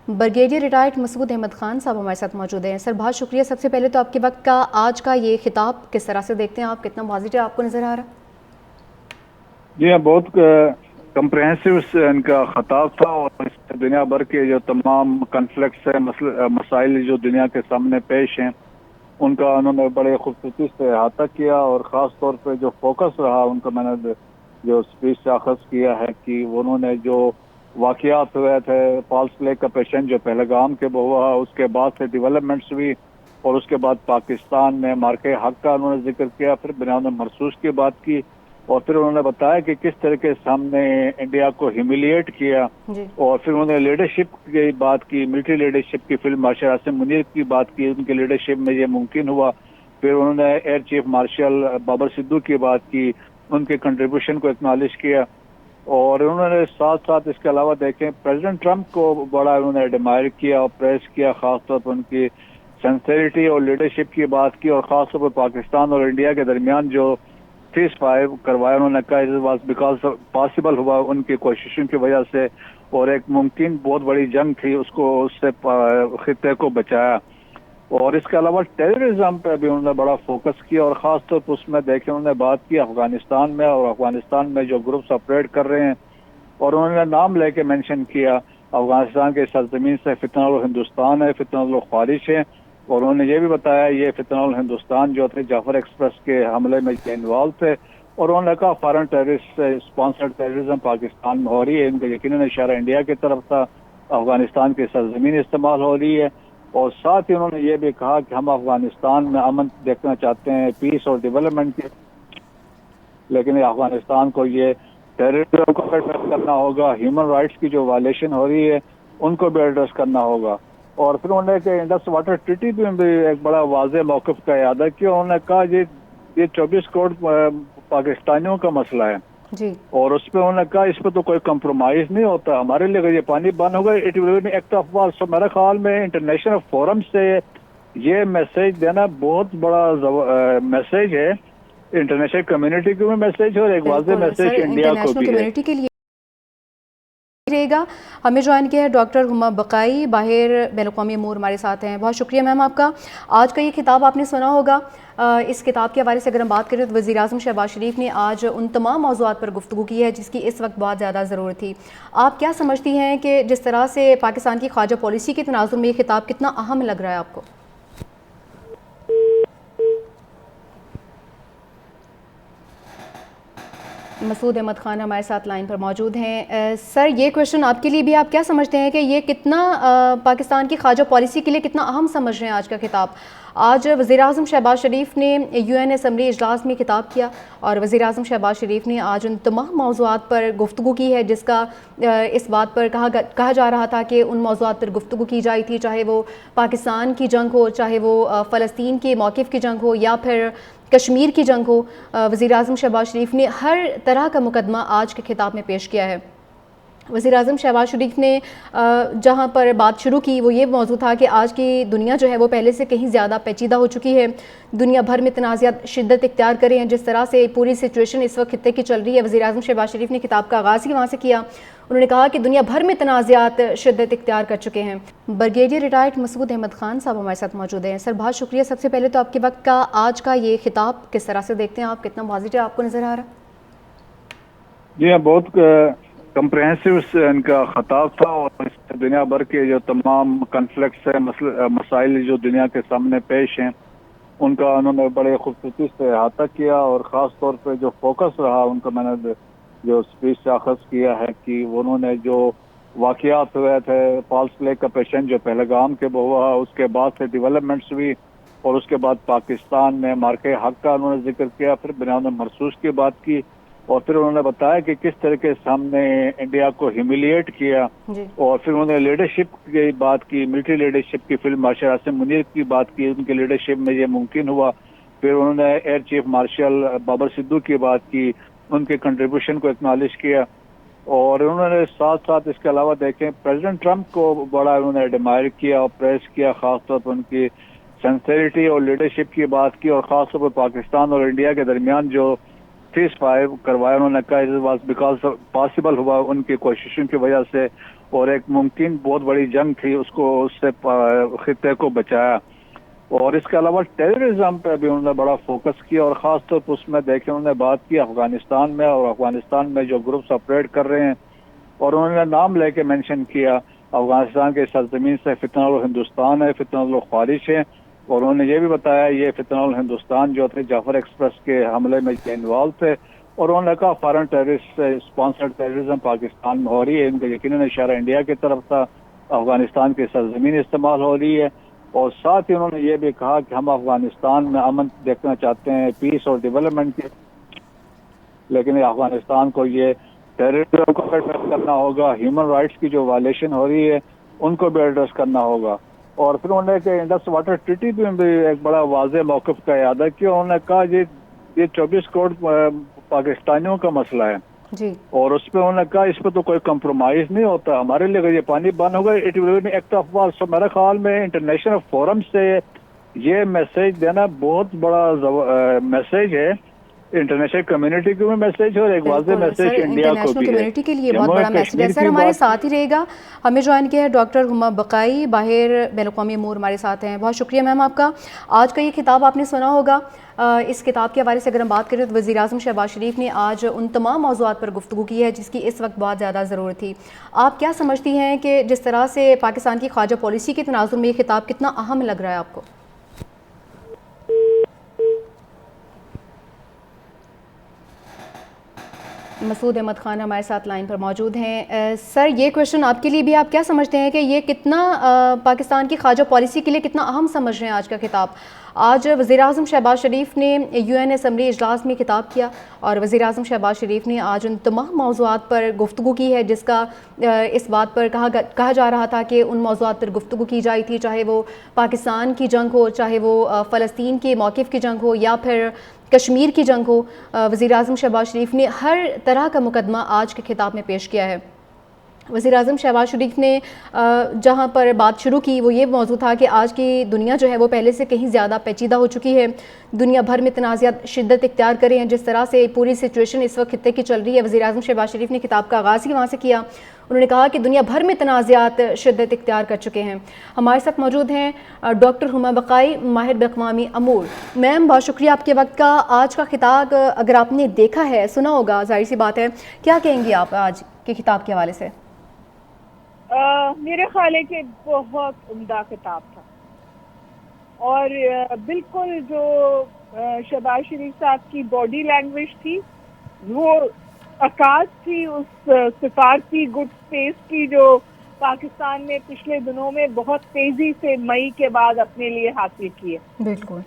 Brigadier retired مسعود احمد خان صاحب ہمارے ساتھ موجود ہیں۔ سر بہت شکریہ سب سے پہلے تو آپ کے وقت کا۔ آج کا یہ خطاب کس طرح سے دیکھتے ہیں آپ؟ کتنا واضح آپ کو نظر آ رہا؟ جی ہاں، بہت کمپریہنسو ان کا خطاب تھا، اور اس دنیا بھر کے جو تمام کنفلکٹس ہیں، مسائل جو دنیا کے سامنے پیش ہیں، ان کا انہوں نے بڑے خوبصورتی سے احاطہ کیا، اور خاص طور پہ جو فوکس رہا ان کا، میں نے جو اسپیچ سے اخذ کیا ہے کہ انہوں نے جو واقعات ہوئے تھے، فالس فلیگ کا پیشنٹ جو پہلگام کے ہوا، اس کے بعد سے ڈیولپمنٹس ہوئی، اور اس کے بعد پاکستان میں مارکے حق کا انہوں نے ذکر کیا، پھر بنیاد مرسوس کی بات کی، اور پھر انہوں نے بتایا کہ کس طریقے سے ہم نے انڈیا کو ہیوملیٹ کیا، جی اور پھر انہوں نے لیڈرشپ کی بات کی، ملٹری لیڈرشپ کی فیلڈ مارشل عاصم منیر کی بات کی، ان کے لیڈرشپ میں یہ ممکن ہوا۔ پھر انہوں نے air chief marshal Babar Sidhu کی بات کی، ان کے کنٹریبیوشن کو اکنالج کیا، اور انہوں نے ساتھ ساتھ اس کے علاوہ دیکھیں پریزیڈنٹ ٹرمپ کو بڑا انہوں نے ایڈمائر کیا اور پریس کیا، خاص طور پر ان کی سنسیریٹی اور لیڈرشپ کی بات کی، اور خاص طور پر پاکستان اور انڈیا کے درمیان جو سیز فائر کروایا، انہوں نے کہا واز بیکاز پاسبل ہوا ان کی کوششوں کی وجہ سے، اور ایک ممکن بہت بڑی جنگ تھی، اس کو اس سے خطے کو بچایا۔ اور اس کے علاوہ ٹیررزم پہ بھی انہوں نے بڑا فوکس کیا، اور خاص طور پر اس میں دیکھیں انہوں نے بات کی افغانستان میں، اور افغانستان میں جو گروپس آپریٹ کر رہے ہیں، اور انہوں نے نام لے کے مینشن کیا افغانستان کے سرزمین سے فتنہ الہندوستان ہے، فتنہ الخوارج ہے، اور انہوں نے یہ بھی بتایا یہ فتنہ الہندوستان جو تھے جعفر ایکسپریس کے حملے میں انوالو تھے، اور انہوں نے کہا foreign terrorist sponsored terrorism Pakistan میں ہو رہی ہے، ان کا یقیناً اشارہ انڈیا کی طرف تھا، افغانستان کی سرزمین استعمال ہو رہی ہے، اور ساتھ ہی انہوں نے یہ بھی کہا کہ ہم افغانستان میں امن دیکھنا چاہتے ہیں، پیس اور ڈیولپمنٹ کی، لیکن افغانستان کو یہ ٹیررزم کو ایڈریس کرنا ہوگا، ہیومن رائٹس کی جو وائلیشن ہو رہی ہے ان کو بھی ایڈریس کرنا ہوگا۔ اور پھر انہوں نے کہ انڈس واٹر ٹریٹی بھی ایک بڑا واضح موقف کا اعادہ کیا، انہوں نے کہا یہ 24 کروڑ پاکستانیوں کا مسئلہ ہے، جی اور اس پہ انہوں نے کہا اس پہ تو کوئی کمپرومائز نہیں ہوتا، ہمارے لیے اگر یہ پانی بند ہوگا it will be act of war. So میرے خیال میں انٹرنیشنل فورم سے یہ میسج دینا بہت بڑا میسج ہے، انٹرنیشنل کمیونٹی کو بھی میسج ہے، اور ایک واضح بالکل سر، میسج انڈیا کو انٹرنیشنل بھی ہے۔ کمیونٹی کے لیے رہے گا۔ ہمیں جوائن کیا ہے ڈاکٹر ہما بقائی، باہر بین الاقوامی امور ہمارے ساتھ ہیں۔ بہت شکریہ میم آپ کا۔ آج کا یہ خطاب آپ نے سنا ہوگا، اس کتاب کے حوالے سے اگر ہم بات کریں تو وزیر اعظم شہباز شریف نے آج ان تمام موضوعات پر گفتگو کی ہے جس کی اس وقت بہت زیادہ ضرورت تھی۔ آپ کیا سمجھتی ہیں کہ جس طرح سے پاکستان کی خارجہ پالیسی کے تناظر میں یہ خطاب کتنا اہم لگ رہا ہے آپ کو؟ مسعود احمد خان ہمارے ساتھ لائن پر موجود ہیں۔ سر یہ کویشچن آپ کے لیے بھی، آپ کیا سمجھتے ہیں کہ یہ کتنا پاکستان کی خارجہ پالیسی کے لیے کتنا اہم سمجھ رہے ہیں آج کا خطاب؟ آج وزیر اعظم شہباز شریف نے UN اسمبلی اجلاس میں خطاب کیا، اور وزیر اعظم شہباز شریف نے آج ان تمام موضوعات پر گفتگو کی ہے جس کا اس بات پر کہا جا رہا تھا کہ ان موضوعات پر گفتگو کی جائی تھی، چاہے وہ پاکستان کی جنگ ہو، چاہے وہ فلسطین کے موقف کی جنگ ہو، یا پھر کشمیر کی جنگ ہو۔ وزیر اعظم شہباز شریف نے ہر طرح کا مقدمہ آج کے خطاب میں پیش کیا ہے۔ وزیر اعظم شہباز شریف نے جہاں پر بات شروع کی وہ یہ موضوع تھا کہ آج کی دنیا جو ہے وہ پہلے سے کہیں زیادہ پیچیدہ ہو چکی ہے، دنیا بھر میں تنازعات شدت اختیار کرے ہیں، جس طرح سے پوری سچویشن اس وقت خطے کی چل رہی ہے۔ وزیر اعظم شہباز شریف نے خطاب کا آغاز ہی وہاں سے کیا، انہوں نے کہا کہ دنیا بھر میں تنازعات شدت اختیار کر چکے ہیں۔ برگیڈیئر ریٹائرڈ مسعود احمد خان صاحب ہمارے ساتھ موجود ہیں۔ سر بہت شکریہ سب سے پہلے تو آپ کے وقت کا۔ آج کا یہ خطاب کس طرح سے دیکھتے ہیں آپ؟ کتنا واضح آپ کو نظر آ رہا؟ جی ہاں، بہت کمپریہنسو ان کا خطاب تھا، اور اس دنیا بھر کے جو تمام کنفلکٹس ہیں، مسائل جو دنیا کے سامنے پیش ہیں، ان کا انہوں نے بڑے خوبصورتی سے احاطہ کیا، اور خاص طور پہ جو فوکس رہا ان کا، میں نے جو اسپیچ سے اخذ کیا ہے کہ انہوں نے جو واقعات ہوئے تھے، فالس فلیگ کا پیشنٹ جو پہلگام کے ہوا، اس کے بعد سے ڈیولپمنٹس ہوئی، اور اس کے بعد پاکستان میں مارکے حق کا انہوں نے ذکر کیا، پھر بنیاد مرسوس کی بات کی، اور پھر انہوں نے بتایا کہ کس طریقے سے ہم نے انڈیا کو ہیوملیٹ کیا، جی اور پھر انہوں نے لیڈرشپ کی بات کی، ملٹری لیڈرشپ کی فیلڈ مارشل عاصم منیر کی بات کی، ان کے لیڈرشپ میں یہ ممکن ہوا۔ پھر انہوں نے air chief marshal Babar Sidhu کی بات کی، ان کے کنٹریبیوشن کو اکنالج کیا، اور انہوں نے ساتھ ساتھ اس کے علاوہ دیکھیں پریزیڈنٹ ٹرمپ کو بڑا انہوں نے ایڈمائر کیا اور پریس کیا، خاص طور پر ان کی سنسیریٹی اور لیڈرشپ کی بات کی، اور خاص طور پر پاکستان اور انڈیا کے درمیان جو سیز فائر کروایا، انہوں نے کہا واز بیکاز پاسبل ہوا ان کی کوششوں کی وجہ سے، اور ایک ممکن بہت بڑی جنگ تھی اس سے خطے کو بچایا. اور اس کے علاوہ ٹیررزم پہ بھی انہوں نے بڑا فوکس کیا، اور خاص طور پر اس میں دیکھیں انہوں نے بات کی افغانستان میں، اور افغانستان میں جو گروپس آپریٹ کر رہے ہیں، اور انہوں نے نام لے کے مینشن کیا افغانستان کے سرزمین سے فتنہ الہندوستان ہے، فتنہ الخوارش ہے. اور انہوں نے یہ بھی بتایا یہ فتنہ الہندوستان جو تھے جعفر ایکسپریس کے حملے میں انوالو تھے. اور انہوں نے کہا foreign terrorist sponsored terrorism Pakistan میں ہو رہی ہے، ان کا یقیناً اشارہ انڈیا کی طرف تھا، افغانستان کی سرزمین استعمال ہو رہی ہے. اور ساتھ ہی انہوں نے یہ بھی کہا کہ ہم افغانستان میں امن دیکھنا چاہتے ہیں، پیس اور ڈیولپمنٹ کی، لیکن افغانستان کو یہ ٹیررزم کو ایڈریس کرنا ہوگا، ہیومن رائٹس کی جو وائلیشن ہو رہی ہے ان کو بھی ایڈریس کرنا ہوگا. اور پھر انہوں نے کہ انڈس واٹر ٹریٹی پہ بھی ایک بڑا واضح موقف کا اعادہ کیا. انہوں نے کہا یہ 24 کروڑ پاکستانیوں کا مسئلہ ہے، جی. اور اس پہ انہوں نے کہا اس پہ تو کوئی کمپرومائز نہیں ہوتا ہمارے لیے. اگر یہ پانی بند ہوگا it will be act of war. So میرے خیال میں انٹرنیشنل فورم سے یہ میسج دینا بہت بڑا میسج ہے، انٹرنیشنل کمیونٹی کو بھی میسج ہے، اور ایک واضح بالکل میسج سر، انڈیا کو انٹرنیشنل بھی ہے. کمیونٹی کے لیے بہت جموں بڑا میسج ہے. کشمیر سر کی ہمارے بات، ساتھ ہی رہے گا. ہمیں جوائن کیا ہے ڈاکٹر ہما بقائی، باہر بین الاقوامی امور ہمارے ساتھ ہیں. بہت شکریہ میم آپ کا. آج کا یہ خطاب آپ نے سنا ہوگا. اس کتاب کے حوالے سے اگر ہم بات کریں تو وزیر اعظم شہباز شریف نے آج ان تمام موضوعات پر گفتگو کی ہے جس کی اس وقت بہت زیادہ ضرورت تھی. آپ کیا سمجھتی ہیں کہ جس طرح سے پاکستان کی خارجہ پالیسی کے تناظر میں یہ خطاب کتنا اہم لگ رہا ہے آپ کو؟ مسعود احمد خان ہمارے ساتھ لائن پر موجود ہیں. سر یہ کویشچن آپ کے لیے بھی، آپ کیا سمجھتے ہیں کہ یہ کتنا پاکستان کی خارجہ پالیسی کے لیے کتنا اہم سمجھ رہے ہیں آج کا خطاب؟ آج وزیر اعظم شہباز شریف نے یو این اسمبلی اجلاس میں خطاب کیا، اور وزیر اعظم شہباز شریف نے آج ان تمام موضوعات پر گفتگو کی ہے جس کا اس بات پر کہا جا رہا تھا کہ ان موضوعات پر گفتگو کی جائی تھی، چاہے وہ پاکستان کی جنگ ہو، چاہے وہ فلسطین کے موقف کی جنگ ہو، یا پھر کشمیر کی جنگ ہو. وزیر اعظم شہباز شریف نے ہر طرح کا مقدمہ آج کے خطاب میں پیش کیا ہے. وزیر اعظم شہباز شریف نے جہاں پر بات شروع کی وہ یہ موضوع تھا کہ آج کی دنیا جو ہے وہ پہلے سے کہیں زیادہ پیچیدہ ہو چکی ہے. دنیا بھر میں تنازعات شدت اختیار کرے ہیں. جس طرح سے پوری سچویشن اس وقت خطے کی چل رہی ہے، وزیر اعظم شہباز شریف نے خطاب کا آغاز ہی وہاں سے کیا. انہوں نے کہا کہ دنیا بھر میں تنازعات شدت اختیار کر چکے ہیں. ہمارے ساتھ موجود ہیں ڈاکٹر ہما بقائی، ماہر بین الاقوامی امور. میم بہت شکریہ آپ کے وقت کا. آج کا خطاب اگر آپ نے دیکھا ہے، سنا ہوگا، ظاہر سی بات ہے، کیا کہیں گی آپ آج کے خطاب کے حوالے سے؟ میرے خیال ہے کہ بہت عمدہ خطاب تھا، اور بالکل جو شہباز شریف صاحب کی باڈی لینگویج تھی وہ عکاس تھی اس سفارتی گڈ اسپیس کی جو پاکستان نے پچھلے دنوں میں بہت تیزی سے مئی کے بعد اپنے لیے حاصل کی ہے. بالکل